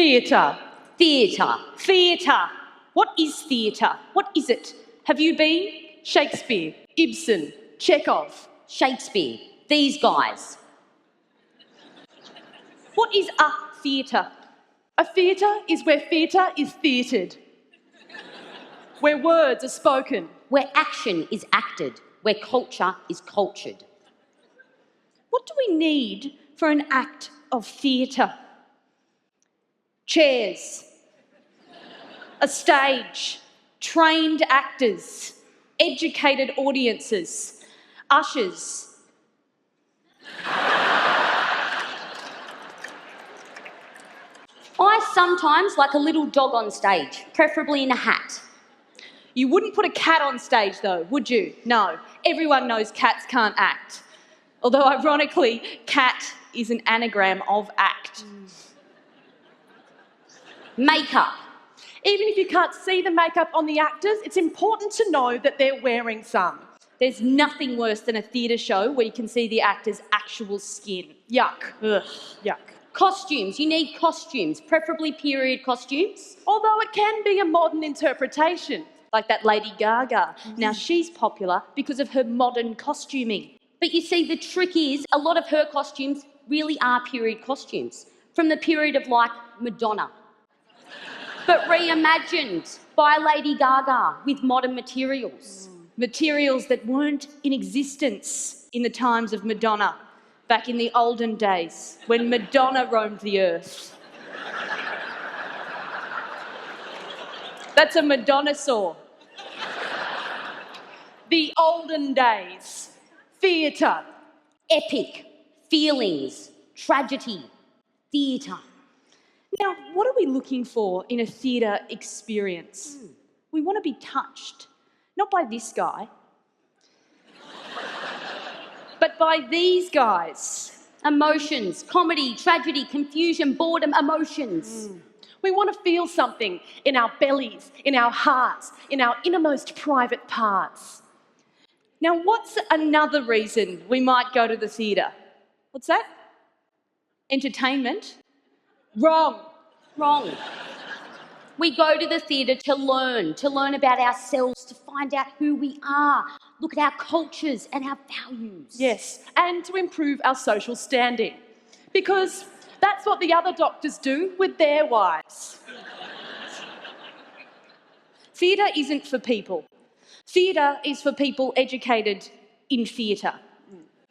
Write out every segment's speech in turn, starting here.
Theatre. Theatre. Theatre. What is theatre? What is it? Have you been? Shakespeare, Ibsen, Chekhov. Shakespeare. These guys. What is a theatre? A theatre is where theatre is theatred. Where words are spoken. Where action is acted. Where culture is cultured. What do we need for an act of theatre? Chairs. A stage. Trained actors. Educated audiences. Ushers. I sometimes like a little dog on stage, preferably in a hat. You wouldn't put a cat on stage though, would you? No. Everyone knows cats can't act. Although ironically, cat is an anagram of act. Makeup. Even if you can't see the makeup on the actors, it's important to know that they're wearing some. There's nothing worse than a theatre show where you can see the actor's actual skin. Yuck. Ugh, yuck. Costumes. You need costumes, preferably period costumes. Although it can be a modern interpretation, like that Lady Gaga. Now she's popular because of her modern costuming. But you see, the trick is a lot of her costumes really are period costumes, from the period of like Madonna. But reimagined by Lady Gaga with modern materials. Materials that weren't in existence in the times of Madonna, back in the olden days, when Madonna roamed the earth. That's a Madonna-saw. The olden days. Theatre. Epic. Feelings. Tragedy. Theatre. Now, what are we looking for in a theatre experience? We want to be touched, not by this guy, but by these guys. Emotions. Comedy. Tragedy. Confusion. Boredom. Emotions. We want to feel something in our bellies, in our hearts, in our innermost private parts. Now, what's another reason we might go to the theatre? What's that? Entertainment? Wrong. Wrong. We go to the theatre to learn about ourselves, to find out who we are, look at our cultures and our values. Yes, and to improve our social standing. Because that's what the other doctors do with their wives. Theatre isn't for people. Theatre is for people educated in theatre.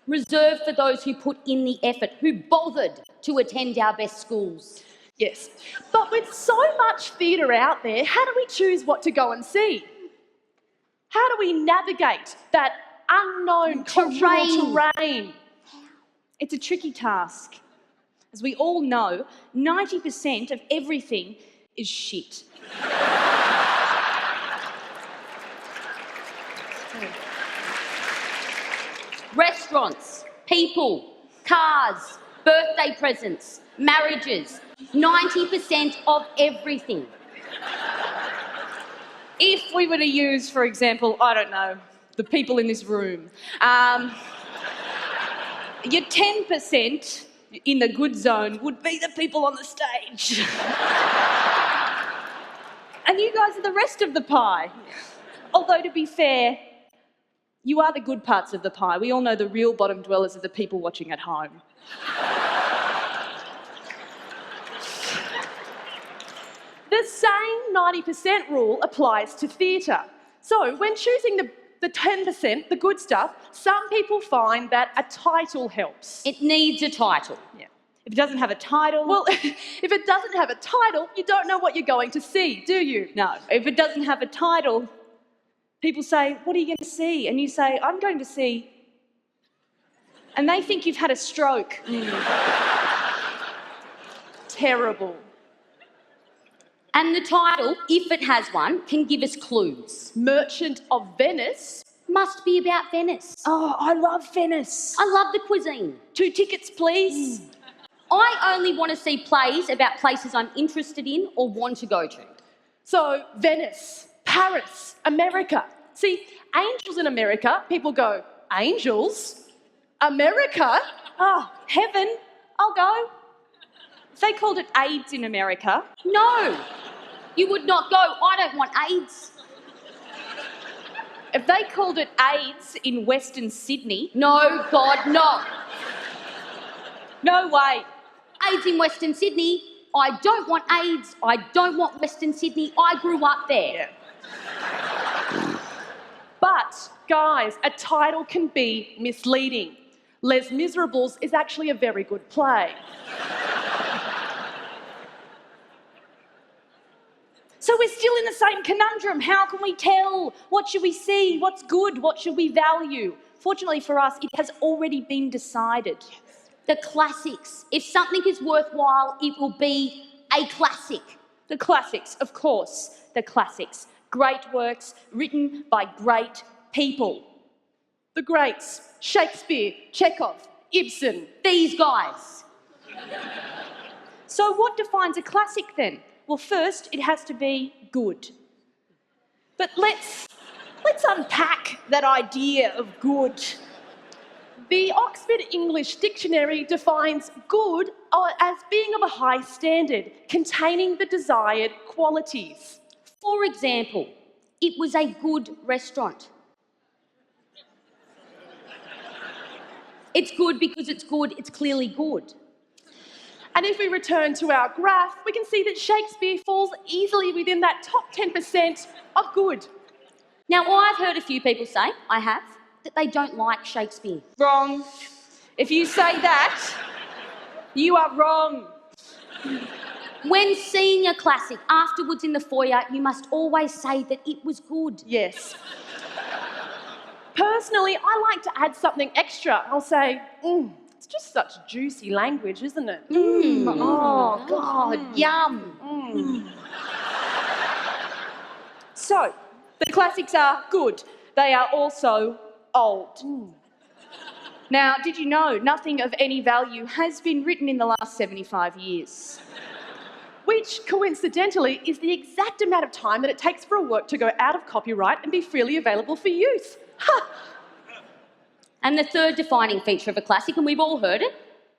Reserved for those who put in the effort, who bothered to attend our best schools. Yes, but with so much theatre out there, how do we choose what to go and see? How do we navigate that unknown cultural terrain? It's a tricky task. As we all know, 90% of everything is shit. Restaurants, people, cars, birthday presents, marriages, 90% of everything. If we were to use, for example, I don't know, the people in this room, your 10% in the good zone would be the people on the stage. And you guys are the rest of the pie. Although, to be fair, you are the good parts of the pie. We all know the real bottom dwellers are the people watching at home. The same 90% rule applies to theatre. So when choosing the 10%, the good stuff, some people find that a title helps. It needs a title. Yeah. If it doesn't have a title, well, if it doesn't have a title, you don't know what you're going to see, do you? No. If it doesn't have a title, people say, what are you going to see? And you say, I'm going to see... And they think you've had a stroke. Terrible. And the title, if it has one, can give us clues. Merchant of Venice. Must be about Venice. Oh, I love Venice. I love the cuisine. 2 tickets, please. I only want to see plays about places I'm interested in or want to go to. So, Venice, Paris, America. See, angels in America, people go, angels? America? Oh, heaven, I'll go. They called it AIDS in America. No, you would not go, I don't want AIDS. If they called it AIDS in Western Sydney... No, God, no. No way. AIDS in Western Sydney, I don't want AIDS, I don't want Western Sydney, I grew up there. Yeah. But, guys, a title can be misleading. Les Miserables is actually a very good play. So we're still in the same conundrum. How can we tell? What should we see? What's good? What should we value? Fortunately for us, it has already been decided. The classics. If something is worthwhile, it will be a classic. The classics, of course, the classics. Great works written by great people. The greats, Shakespeare, Chekhov, Ibsen. These guys. So what defines a classic then? Well, first, it has to be good. But let's unpack that idea of good. The Oxford English Dictionary defines good as being of a high standard, containing the desired qualities. For example, it was a good restaurant. It's good because it's good, it's clearly good. And if we return to our graph, we can see that Shakespeare falls easily within that top 10% of good. Now, I've heard a few people say, I have, that they don't like Shakespeare. Wrong. If you say that, you are wrong. When seeing a classic afterwards in the foyer, you must always say that it was good. Yes. Personally, I like to add something extra. I'll say, it's just such juicy language, isn't it? Oh, God, yum. So, the classics are good. They are also old. Now, did you know nothing of any value has been written in the last 75 years? Which, coincidentally, is the exact amount of time that it takes for a work to go out of copyright and be freely available for use. Ha! And the third defining feature of a classic, and we've all heard it,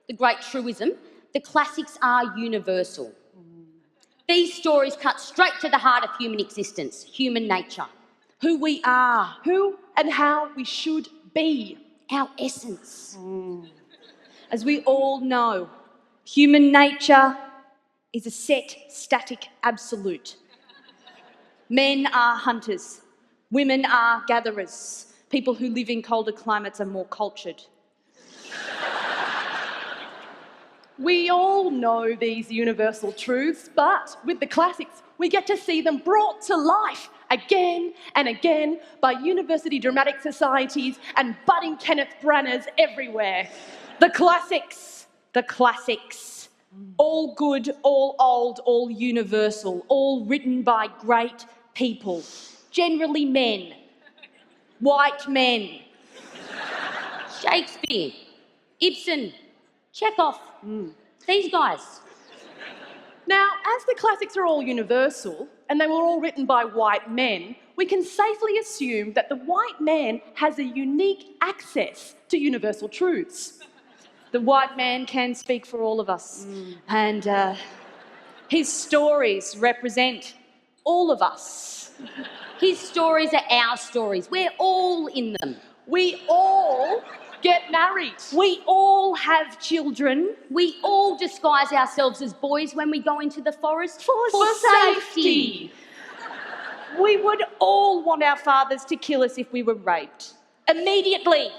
the great truism, the classics are universal. These stories cut straight to the heart of human existence, human nature. Who we are, who and how we should be. Our essence. As we all know, human nature is a set, static absolute. Men are hunters. Women are gatherers. People who live in colder climates are more cultured. We all know these universal truths, but with the classics, we get to see them brought to life again and again by university dramatic societies and budding Kenneth Branaghs everywhere. The classics. The classics. All good, all old, all universal, all written by great people. Generally men. White men. Shakespeare, Ibsen, Chekhov, these guys. Now, as the classics are all universal, and they were all written by white men, we can safely assume that the white man has a unique access to universal truths. The white man can speak for all of us, and his stories represent all of us. His stories are our stories. We're all in them. We all get married. We all have children. We all disguise ourselves as boys when we go into the forest for safety. We would all want our fathers to kill us if we were raped. Immediately.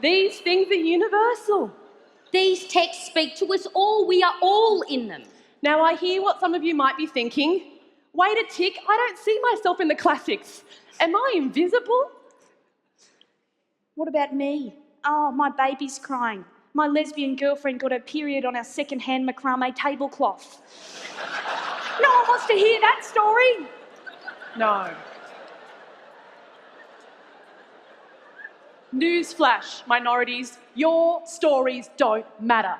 These things are universal. These texts speak to us all. We are all in them. Now, I hear what some of you might be thinking. Wait a tick, I don't see myself in the classics. Am I invisible? What about me? Oh, my baby's crying. My lesbian girlfriend got her period on our second-hand macrame tablecloth. No one wants to hear that story. No. Newsflash, minorities, your stories don't matter.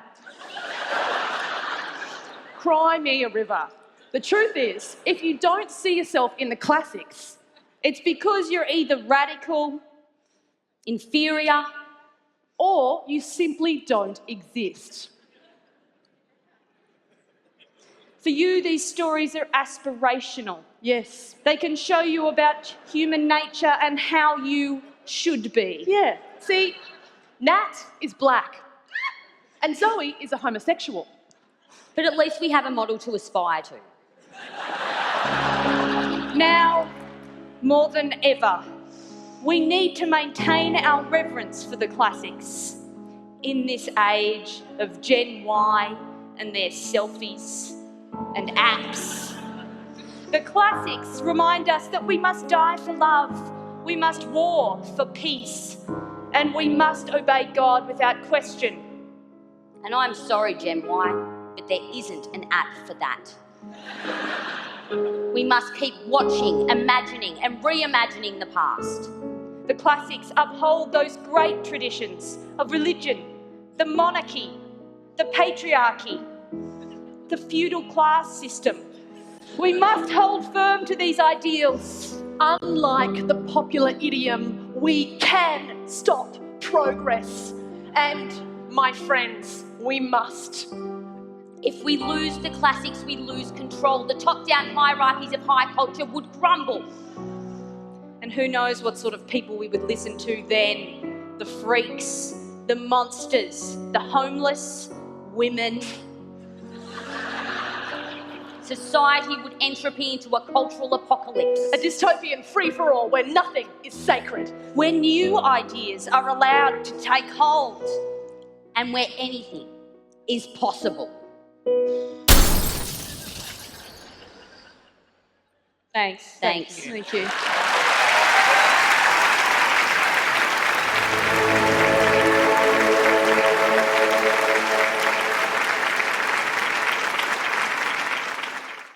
Cry me a river. The truth is, if you don't see yourself in the classics, it's because you're either radical, inferior, or you simply don't exist. For you, these stories are aspirational. Yes. They can show you about human nature and how you should be. Yeah. See, Nat is black and Zoe is a homosexual. But at least we have a model to aspire to. Now, more than ever, we need to maintain our reverence for the classics in this age of Gen Y and their selfies and apps. The classics remind us that we must die for love, we must war for peace, and we must obey God without question. And I'm sorry, Gen Y, but there isn't an app for that. We must keep watching, imagining and reimagining the past. The classics uphold those great traditions of religion, the monarchy, the patriarchy, the feudal class system. We must hold firm to these ideals. Unlike the popular idiom, we can stop progress. And, my friends, we must. If we lose the classics, we lose control. The top-down hierarchies of high culture would crumble. And who knows what sort of people we would listen to then? The freaks, the monsters, the homeless, women. Society would entropy into a cultural apocalypse. A dystopian free-for-all where nothing is sacred. Where new ideas are allowed to take hold. And where anything is possible. Thanks. Thanks. Thank you.